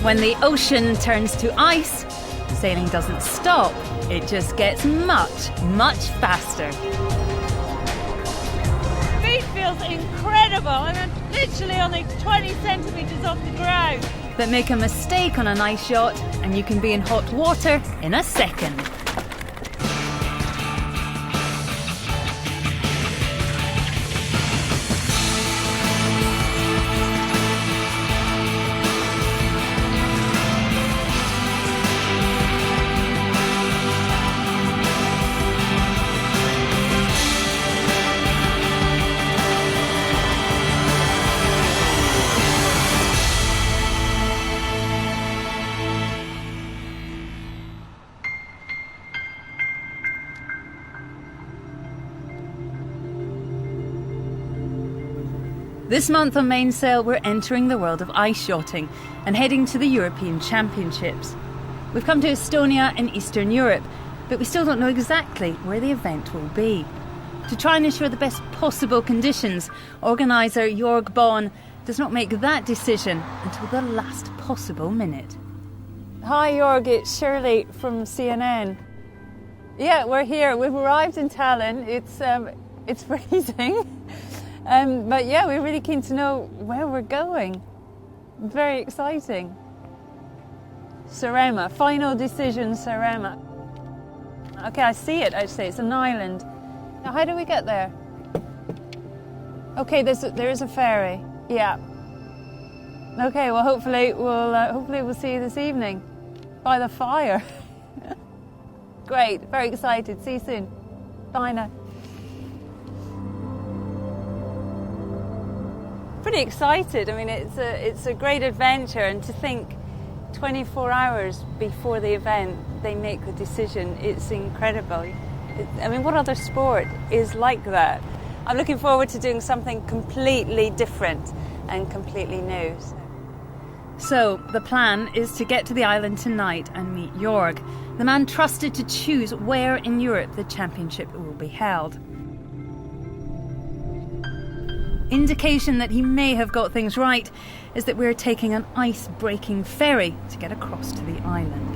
When the ocean turns to ice, sailing doesn't stop. It just gets much, much faster. Speed feels incredible. I'm literally only 20 centimetres off the ground. But make a mistake on an ice yacht and you can be in hot water in a second. This month on Mainsail, we're entering the world of ice yachting and heading to the European Championships. We've come to Estonia in Eastern Europe, but we still don't know exactly where the event will be. To try and ensure the best possible conditions, organiser Jörg Bonn does not make that decision until the last possible minute. Hi Jörg, it's Shirley from CNN. Yeah, we're here. We've arrived in Tallinn. It's freezing. But yeah, we're really keen to know where we're going. Very exciting. Saaremaa, final decision, Saaremaa. Okay, I see it actually, it's an island. Now, how do we get there? Okay, there is a ferry, yeah. Okay, well hopefully we'll see you this evening by the fire. Great, very excited, see you soon. Bye now. Pretty excited. I mean, it's a great adventure, and to think 24 hours before the event they make the decision, it's incredible. I mean, what other sport is like that? I'm looking forward to doing something completely different and completely new. So, the plan is to get to the island tonight and meet Jörg, the man trusted to choose where in Europe the championship will be held. Indication that he may have got things right is that we're taking an ice-breaking ferry to get across to the island.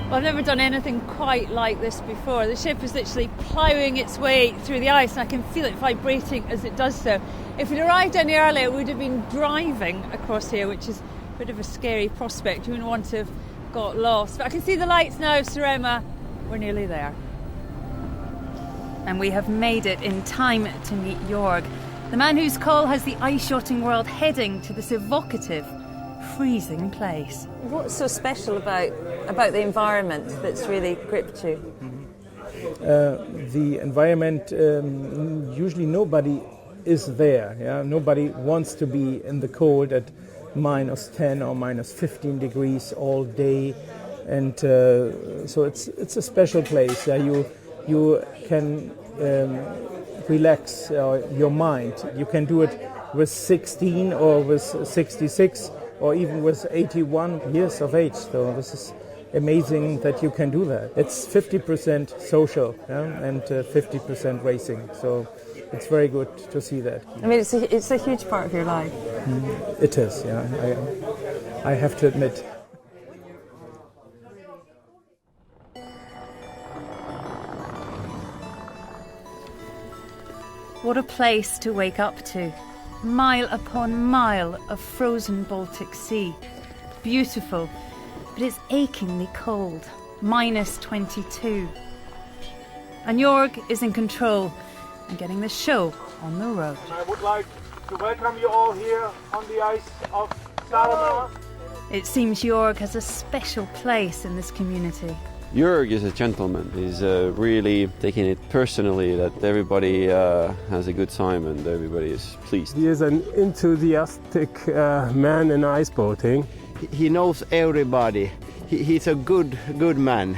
Well, I've never done anything quite like this before. The ship is literally ploughing its way through the ice, and I can feel it vibrating as it does so. If we'd arrived any earlier, we would have been driving across here, which is a bit of a scary prospect. You wouldn't want to have got lost. But I can see the lights now of Saaremaa. We're nearly there. And we have made it in time to meet Jörg, the man whose call has the ice yachting world heading to this evocative, freezing place. What's so special about the environment that's really gripped you? The environment, usually nobody is there. Yeah? Nobody wants to be in the cold at -10 or -15 degrees all day, and so it's a special place. You can relax your mind. You can do it with 16 or with 66 or even with 81 years of age. So this is amazing that you can do that. It's 50% social, and 50% racing. So it's very good to see that. I mean, it's a huge part of your life. It is, yeah. I have to admit. What a place to wake up to. Mile upon mile of frozen Baltic Sea. Beautiful, but it's achingly cold. -22. And Jörg is in control and getting the show on the road. I would like to welcome you all here on the ice of Saaremaa. It seems Jörg has a special place in this community. Jörg is a gentleman. He's really taking it personally that everybody has a good time and everybody is pleased. He is an enthusiastic man in ice boating. He knows everybody. He's a good man,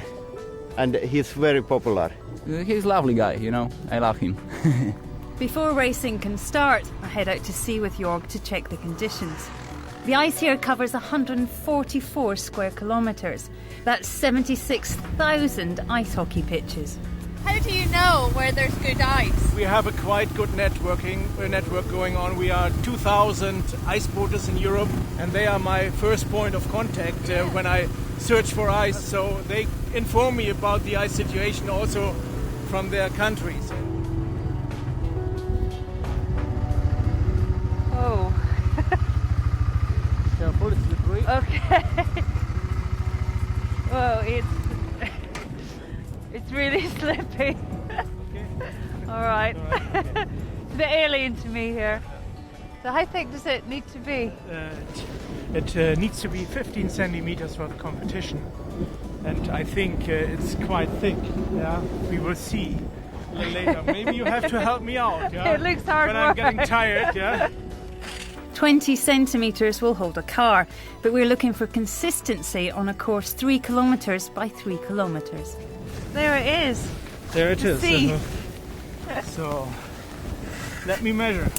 and he's very popular. He's a lovely guy, you know. I love him. Before racing can start, I head out to sea with Jörg to check the conditions. The ice here covers 144 square kilometres. That's 76,000 ice hockey pitches. How do you know where there's good ice? We have a quite good network going on. We are 2,000 ice boaters in Europe, and they are my first point of contact when I search for ice. So they inform me about the ice situation also from their countries. Oh. Careful, it's slippery. Okay. Whoa, it's really slippy. All right. It's a bit alien to me here. So how thick does it need to be? It needs to be 15 centimeters for the competition, and I think it's quite thick. Yeah, we will see later. Maybe you have to help me out. Yeah? It looks hard when work. I'm getting tired. Yeah. 20 centimetres will hold a car, but we're looking for consistency on a course 3 kilometres by 3 kilometres. There it is. There it is. See. So let me measure.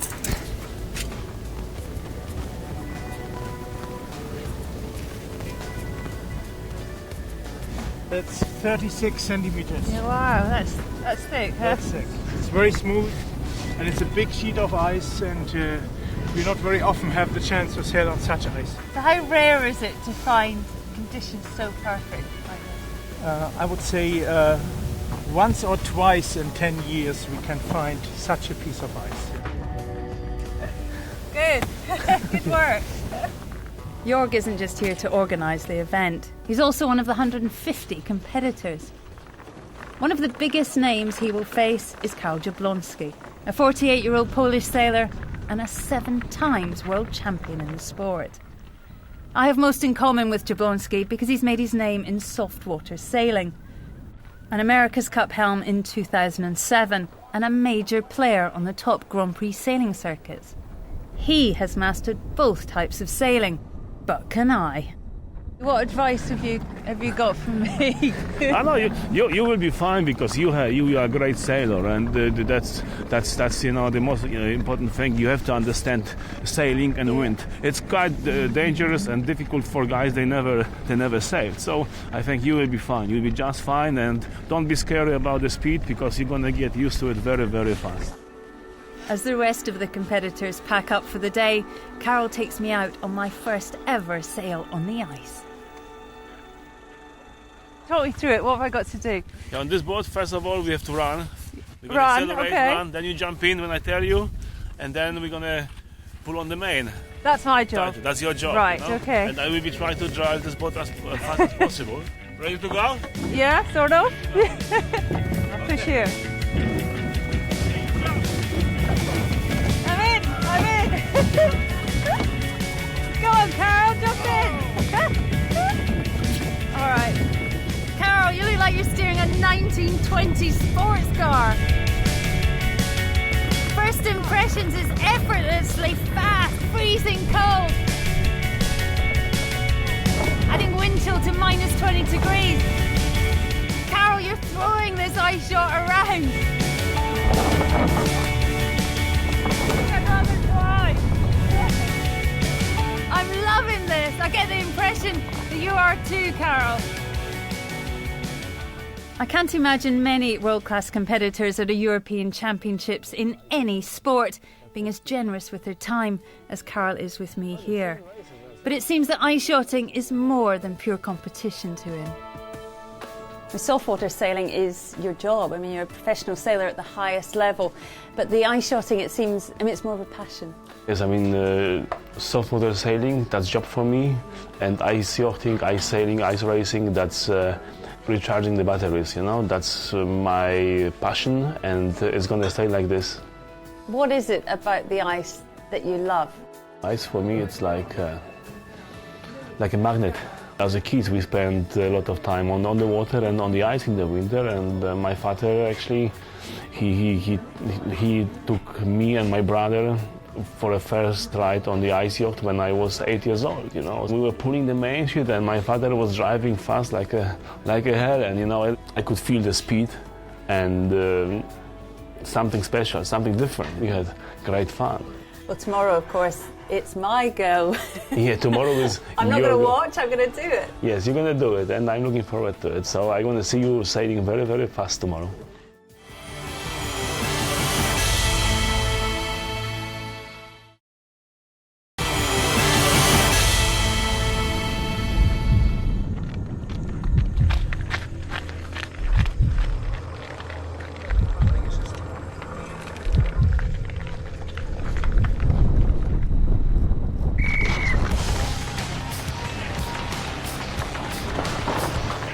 That's 36 centimeters. Yeah, wow, that's thick. Huh? That's thick. It's very smooth, and it's a big sheet of ice, and we not very often have the chance to sail on such ice. So how rare is it to find conditions so perfect like this? I would say once or twice in 10 years we can find such a piece of ice. Good. Good work. Jorg isn't just here to organise the event. He's also one of the 150 competitors. One of the biggest names he will face is Karl Jablonski, a 48-year-old Polish sailor and a 7 times world champion in the sport. I have most in common with Jablonski because he's made his name in soft-water sailing. An America's Cup helm in 2007 and a major player on the top Grand Prix sailing circuits. He has mastered both types of sailing, but can I? What advice have you got from me? I know you will be fine because you are a great sailor, and that's the most important thing. You have to understand sailing and wind. It's quite dangerous and difficult for guys. They never sail. So I think you will be fine. You'll be just fine, and don't be scary about the speed because you're gonna get used to it very, very fast. As the rest of the competitors pack up for the day, Karl takes me out on my first ever sail on the ice. Talk me through it. What have I got to do? Yeah, on this boat, first of all, we have to run. We're gonna Run, accelerate, okay. run, then you jump in when I tell you, and then we're gonna pull on the main. That's my job. That's your job. Right, you know? okay. And I will be trying to drive this boat as fast as possible. Ready to go? Yeah, sort of. I'll push here. I'm in. Go on, Karl, jump in. All right. Karl, you look like you're steering a 1920 sports car. First impressions is effortlessly fast, freezing cold. Adding wind chill to minus 20 degrees. Karl, you're throwing this ice yacht around. I'd rather fly. I'm loving this. I get the impression that you are too, Karl. I can't imagine many world-class competitors at a European Championships in any sport being as generous with their time as Karl is with me here. But it seems that ice yachting is more than pure competition to him. The saltwater sailing is your job. I mean, you're a professional sailor at the highest level. But the ice yachting, it seems, it's more of a passion. Yes, I mean, saltwater sailing, that's job for me. And ice yachting, ice sailing, ice racing, that's recharging the batteries, you know. That's my passion, and it's going to stay like this. What is it about the ice that you love? Ice for me, it's like a magnet. As a kid, we spent a lot of time on the water and on the ice in the winter, and my father actually, he took me and my brother for a first ride on the ice yacht when I was 8 years old. You know, we were pulling the mainsail, and my father was driving fast like a hell, and you know, I could feel the speed and something special, something different. We had great fun. Well, tomorrow, of course, it's my go. Yeah, tomorrow is I'm not your going to go. watch, I'm going to do it. Yes, you're going to do it, and I'm looking forward to it. So I'm going to see you sailing very, very fast tomorrow.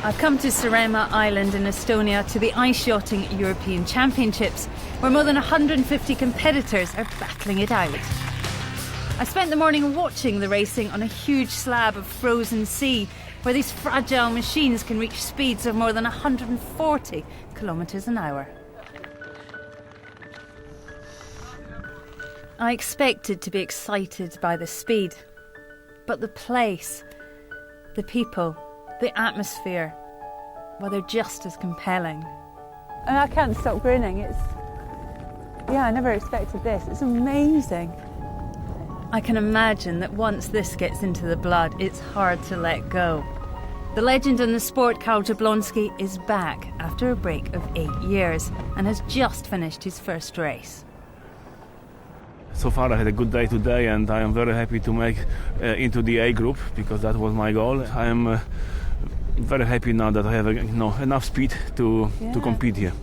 I've come to Saaremaa Island in Estonia to the Ice Yachting European Championships, where more than 150 competitors are battling it out. I spent the morning watching the racing on a huge slab of frozen sea, where these fragile machines can reach speeds of more than 140 kilometres an hour. I expected to be excited by the speed, but the place, the people, the atmosphere, well, they're just as compelling. And I can't stop grinning. I never expected this. It's amazing. I can imagine that once this gets into the blood, it's hard to let go. The legend in the sport, Karl Jablonski, is back after a break of 8 years and has just finished his first race. So far I had a good day today, and I am very happy to make into the A group, because that was my goal. I am very happy now that I have enough speed to compete here.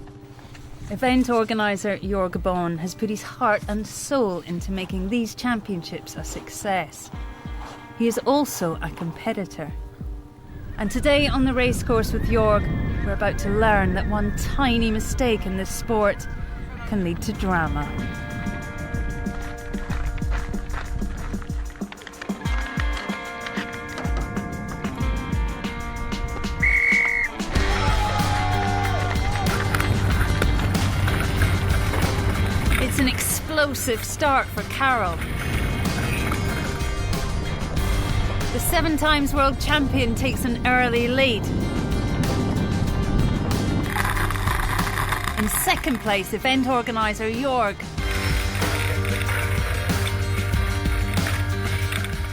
Event organiser Jörg Bohn has put his heart and soul into making these championships a success. He is also a competitor. And today on the racecourse with Jörg, we're about to learn that one tiny mistake in this sport can lead to drama. It's an explosive start for Karel. The 7 times world champion takes an early lead. In second place, event organiser Jörg.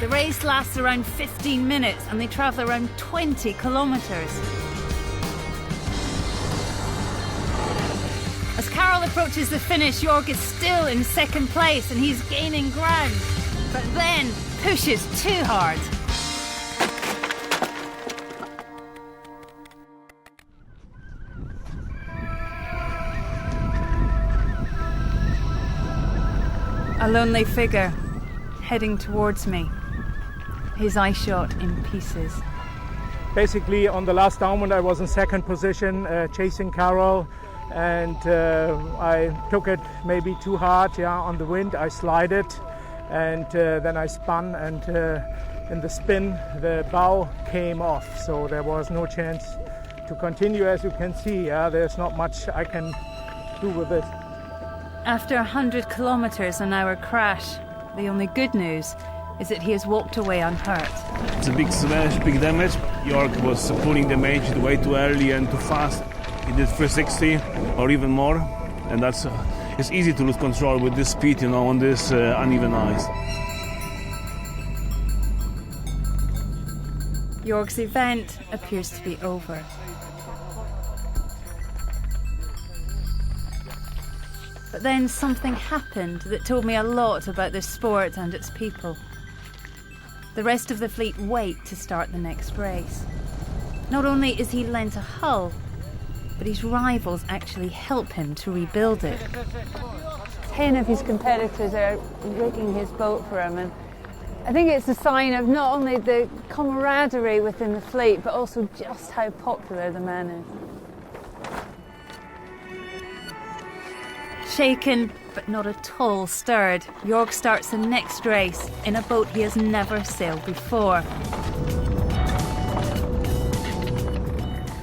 The race lasts around 15 minutes and they travel around 20 kilometres. As Karel approaches the finish, Jörg is still in second place and he's gaining ground, but then pushes too hard. A lonely figure heading towards me, his ice yacht in pieces. Basically, on the last downwind, I was in second position, chasing Karel, and I took it maybe too hard on the wind. I slided, and then I spun, and in the spin, the bow came off, so there was no chance to continue. As you can see, there's not much I can do with it. After 100 kilometres an hour crash, the only good news is that he has walked away unhurt. It's a big smash, big damage. Jörg was pulling the mage way too early and too fast. He did 360 or even more, and it's easy to lose control with this speed, on this uneven ice. Jörg's event appears to be over. But then something happened that told me a lot about this sport and its people. The rest of the fleet wait to start the next race. Not only is he lent a hull, but his rivals actually help him to rebuild it. 10 of his competitors are rigging his boat for him, and I think it's a sign of not only the camaraderie within the fleet, but also just how popular the man is. Shaken, but not at all stirred, Jörg starts the next race in a boat he has never sailed before.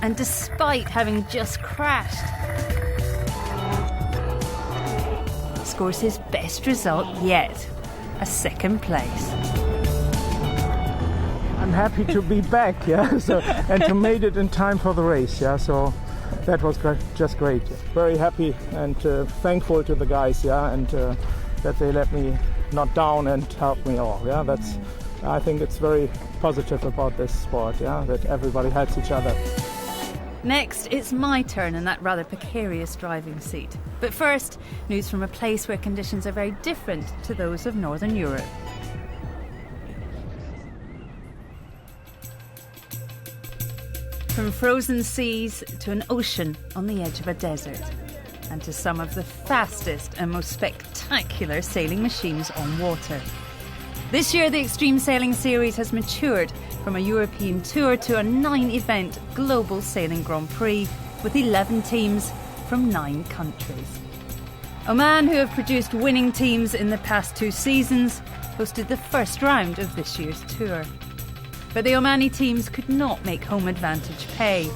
And despite having just crashed, scores his best result yet, a second place. I'm happy to be back, and to made it in time for the race, so that was just great. Very happy and thankful to the guys, and that they let me not down and help me all. I think it's very positive about this sport, that everybody helps each other. Next, it's my turn in that rather precarious driving seat. But first, news from a place where conditions are very different to those of Northern Europe. From frozen seas to an ocean on the edge of a desert, and to some of the fastest and most spectacular sailing machines on water. This year, the Extreme Sailing Series has matured from a European tour to a 9-event global sailing Grand Prix with 11 teams from 9 countries. Oman, who have produced winning teams in the past 2 seasons, hosted the first round of this year's tour. But the Omani teams could not make home advantage pay.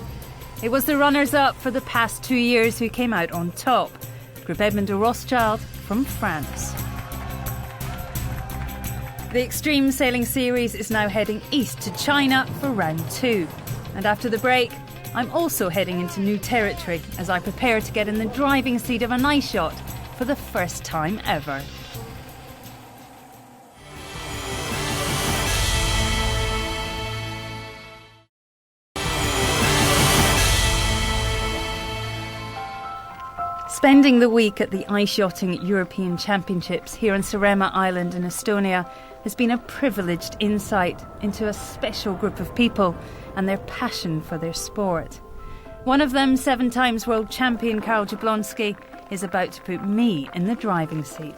It was the runners-up for the past 2 years who came out on top. Group Edmond de Rothschild from France. The Extreme Sailing Series is now heading east to China for round 2. And after the break, I'm also heading into new territory as I prepare to get in the driving seat of an ice yacht for the first time ever. Spending the week at the Ice Yachting European Championships here on Saaremaa Island in Estonia has been a privileged insight into a special group of people and their passion for their sport. One of them, 7 times world champion Karl Jablonski, is about to put me in the driving seat.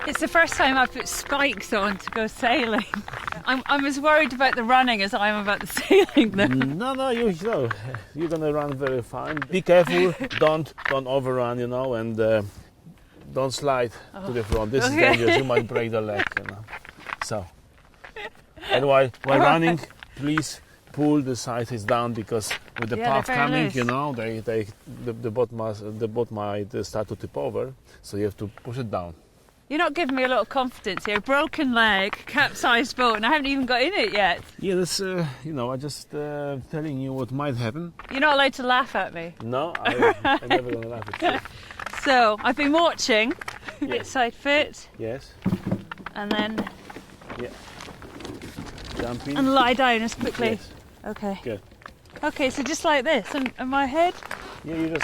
It's the first time I've put spikes on to go sailing. I'm as worried about the running as I am about the sailing though. No, you're gonna run very fine. Be careful, don't overrun, and don't slide to the front. This is dangerous, you might break the leg, So, and while running, please pull the sides down, because with the path coming, loose. the boat might start to tip over, so you have to push it down. You're not giving me a lot of confidence here. Broken leg, capsized boat, and I haven't even got in it yet. Yeah, that's, I'm just telling you what might happen. You're not allowed to laugh at me. No, I'm never going to laugh at you. So, I've been watching. Yes. Side foot. Yes. And then... Yeah. Jumping. And lie down as quickly. Yes. Okay. Good. Okay, so just like this, and my head? Yeah,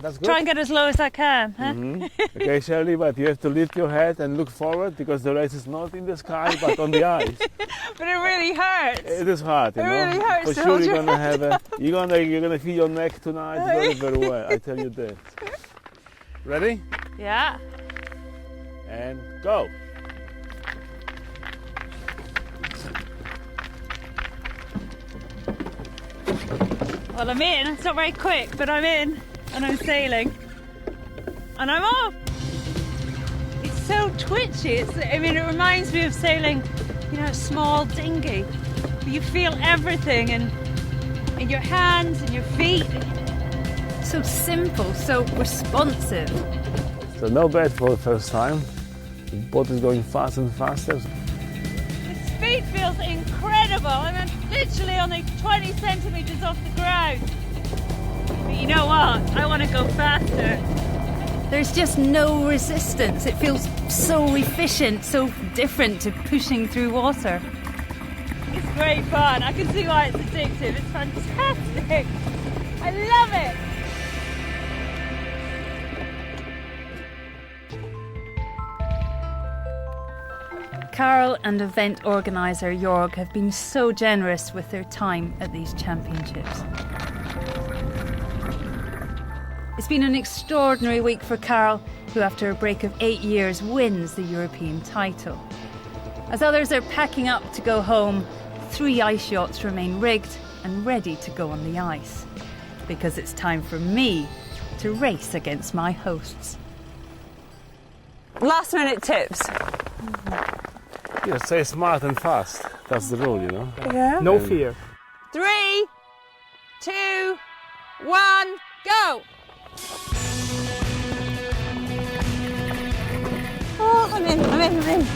that's good. Try and get as low as I can, huh? Mm-hmm. Okay, Shirley, but you have to lift your head and look forward, because the race is not in the sky but on the ice. But it really hurts. It is hard, It really hurts. For sure, you're gonna feel your neck tonight very, very well. I tell you that. Ready? Yeah. And go. Well, I'm in. It's not very quick, but I'm in. And I'm sailing. And I'm off. It's so twitchy. It reminds me of sailing, a small dinghy. You feel everything in your hands and your feet. So simple, so responsive. So no bad for the first time. The boat is going faster and faster. The speed feels incredible. I'm literally only 20 centimetres off the ground. But you know what? I want to go faster. There's just no resistance. It feels so efficient, so different to pushing through water. It's great fun. I can see why it's addictive. It's fantastic. I love it. Karl and event organiser Jorg have been so generous with their time at these championships. It's been an extraordinary week for Karl, who after a break of 8 years wins the European title. As others are packing up to go home, 3 ice yachts remain rigged and ready to go on the ice. Because it's time for me to race against my hosts. Last minute tips. Yeah, stay smart and fast. That's the rule, Yeah. No fear. 3, 2, 1, go! Oh, I'm in.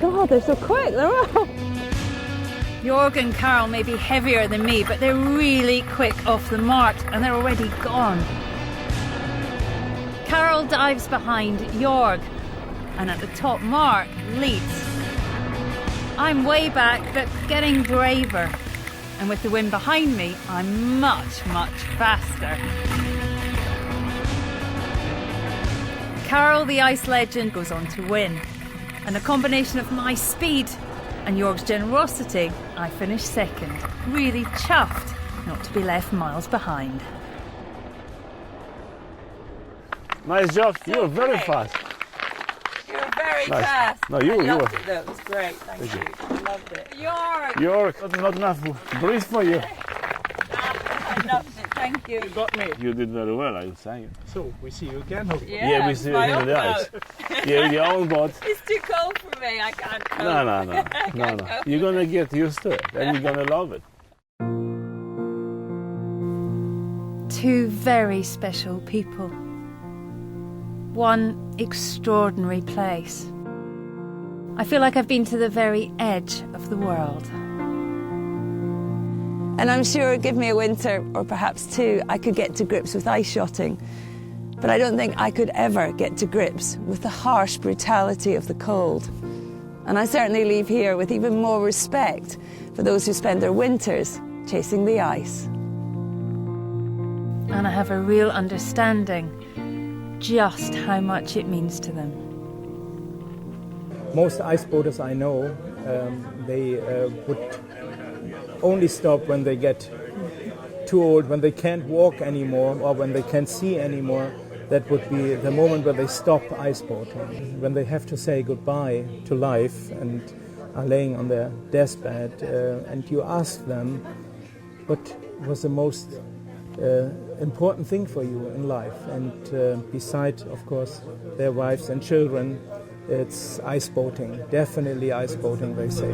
God, they're so quick, they're all... Jorg and Karl may be heavier than me, but they're really quick off the mark and they're already gone. Karl dives behind Jorg and at the top mark leads. I'm way back but getting braver, and with the wind behind me I'm much, much faster. Karl, the ice legend, goes on to win, and a combination of my speed and Jorg's generosity, I finish second, really chuffed not to be left miles behind. Nice job, you were very fast. You're very very Nice. fast. No, you I were. loved it though. It was great. Thank you. I loved it. York. York, not enough breeze for you. I loved it. Thank you. You got me. You did very well, I would say. So we see you again. Yeah, we see you my in own the ice. boat. Yeah, with your own boat. It's too cold for me. I can't cope. No. You're gonna get used to it, and you're gonna love it. Two very special people. One extraordinary place. I feel like I've been to the very edge of the world. And I'm sure, give me a winter, or perhaps two, I could get to grips with ice yachting. But I don't think I could ever get to grips with the harsh brutality of the cold. And I certainly leave here with even more respect for those who spend their winters chasing the ice. And I have a real understanding just how much it means to them. Most ice boaters I know, they would only stop when they get too old, when they can't walk anymore or when they can't see anymore. That would be the moment where they stop ice boating, when they have to say goodbye to life and are laying on their deathbed, and you ask them what was the most important thing for you in life, and beside, of course, their wives and children, it's ice boating, definitely ice boating, they say.